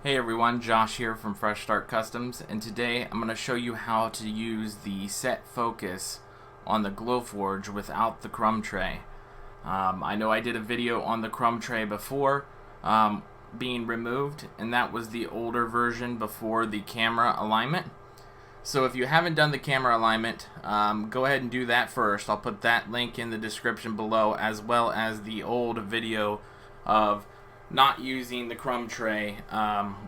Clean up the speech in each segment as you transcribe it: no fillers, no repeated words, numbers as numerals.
Hey everyone, Josh here from Fresh Start Customs, and today I'm going to show you how to use the set focus on the Glowforge without the crumb tray. I know I did a video on the crumb tray before being removed, and that was the older version before the camera alignment. So if you haven't done the camera alignment, go ahead and do that first. I'll put that link in the description below, as well as the old video of not using the crumb tray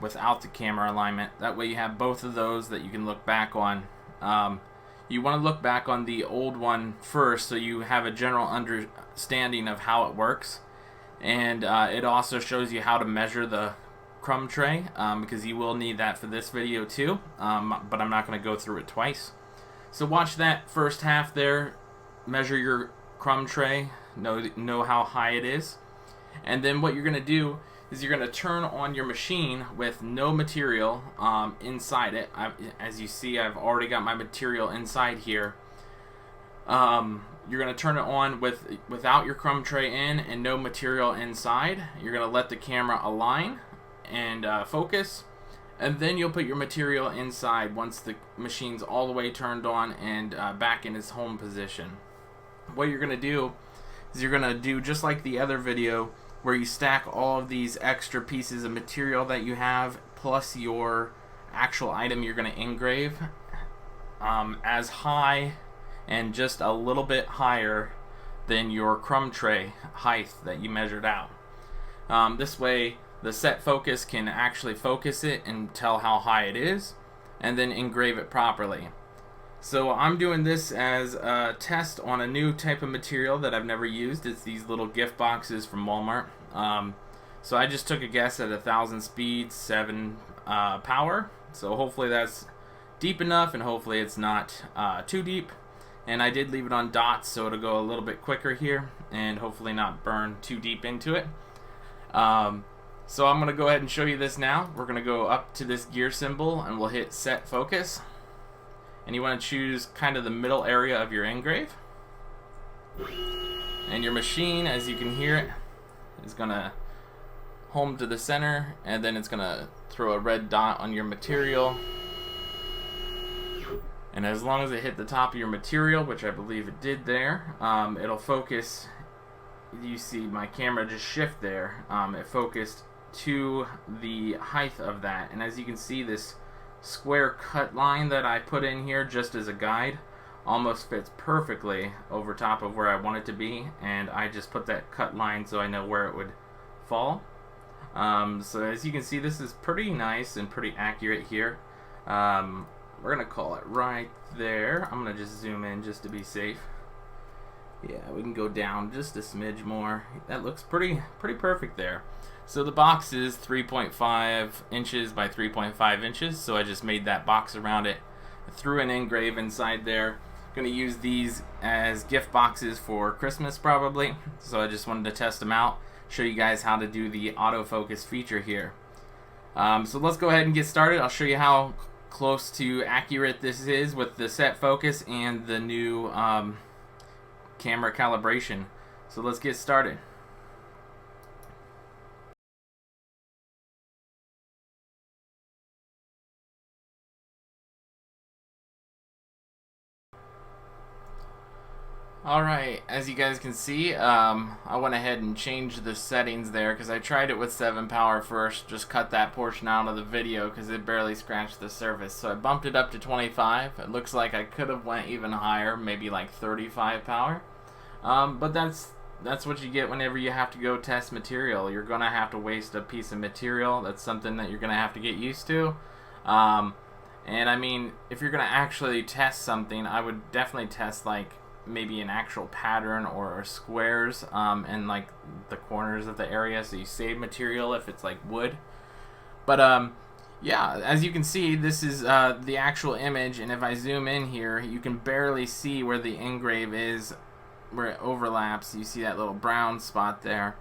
without the camera alignment. That way you have both of those that you can look back on. You want to look back on the old one first so you have a general understanding of how it works, and it also shows you how to measure the crumb tray, because you will need that for this video too, but I'm not going to go through it twice. So watch that first half there, measure your crumb tray, know how high it is. And then what you're going to do is you're going to turn on your machine with no material inside it. As you see, I've already got my material inside here. You're going to turn it on without your crumb tray in and no material inside. You're going to let the camera align and focus. And then you'll put your material inside once the machine's all the way turned on and back in its home position. What you're going to do is you're going to do just like the other video, where you stack all of these extra pieces of material that you have plus your actual item you're going to engrave as high and just a little bit higher than your crumb tray height that you measured out. This way the set focus can actually focus it and tell how high it is and then engrave it properly. So I'm doing this as a test on a new type of material that I've never used. It's these little gift boxes from Walmart. So I just took a guess at 1,000 speed, 7 power. So hopefully that's deep enough, and hopefully it's not too deep. And I did leave it on dots, so it'll go a little bit quicker here, and hopefully not burn too deep into it. So I'm going to go ahead and show you this now. We're going to go up to this gear symbol, and we'll hit set focus. And you want to choose kind of the middle area of your engrave. And your machine, as you can hear it, is going to home to the center, and then it's going to throw a red dot on your material. And as long as it hit the top of your material, which I believe it did there, it'll focus. You see my camera just shift there. It focused to the height of that. And as you can see, this square cut line that I put in here just as a guide almost fits perfectly over top of where I want it to be, and I just put that cut line so I know where it would fall. So as you can see, this is pretty nice and pretty accurate here. We're gonna call it right there. I'm gonna just zoom in just to be safe. Yeah, we can go down just a smidge more. That looks pretty perfect there. So the box is 3.5 inches by 3.5 inches, so I just made that box around it. I threw an engrave inside there. Going to use these as gift boxes for Christmas probably, so I just wanted to test them out, show you guys how to do the autofocus feature here. So let's go ahead and get started. I'll show you how close to accurate this is with the set focus and the new camera calibration. So let's get started. Alright, as you guys can see, I went ahead and changed the settings there because I tried it with 7 power first, just cut that portion out of the video because it barely scratched the surface. So I bumped it up to 25. It looks like I could have went even higher, maybe like 35 power. But that's what you get whenever you have to go test material. You're going to have to waste a piece of material. That's something that you're going to have to get used to. And I mean, if you're going to actually test something, I would definitely test like maybe an actual pattern or squares and like the corners of the area, so you save material if it's like wood. But yeah, as you can see, this is the actual image, and if I zoom in here, you can barely see where the engrave is, where it overlaps. You see that little brown spot there.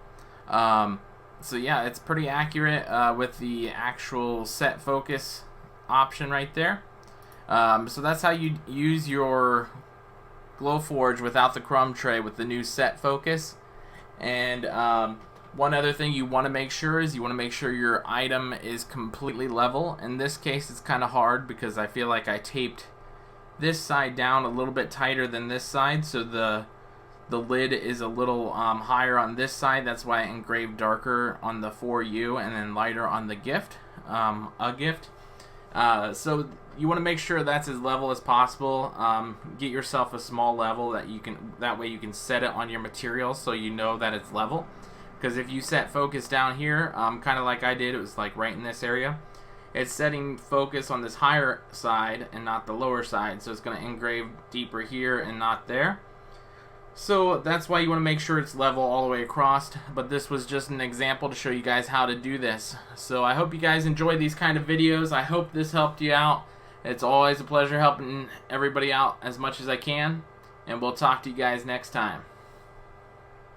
So yeah, it's pretty accurate with the actual set focus option right there. So that's how you use your Glowforge without the crumb tray with the new set focus. And One other thing you want to make sure is your item is completely level. In this case, it's kind of hard because I feel like I taped this side down a little bit tighter than this side, so the lid is a little higher on this side. That's why I engraved darker on the For You and then lighter on the gift, a gift. So you want to make sure that's as level as possible. Get yourself a small level that way you can set it on your material so you know that it's level. Because if you set focus down here, kind of like I did, it was like right in this area. It's setting focus on this higher side and not the lower side, so it's going to engrave deeper here and not there. So that's why you want to make sure it's level all the way across, but this was just an example to show you guys how to do this. So I hope you guys enjoy these kind of videos. I hope this helped you out. It's always a pleasure helping everybody out as much as I can, and we'll talk to you guys next time.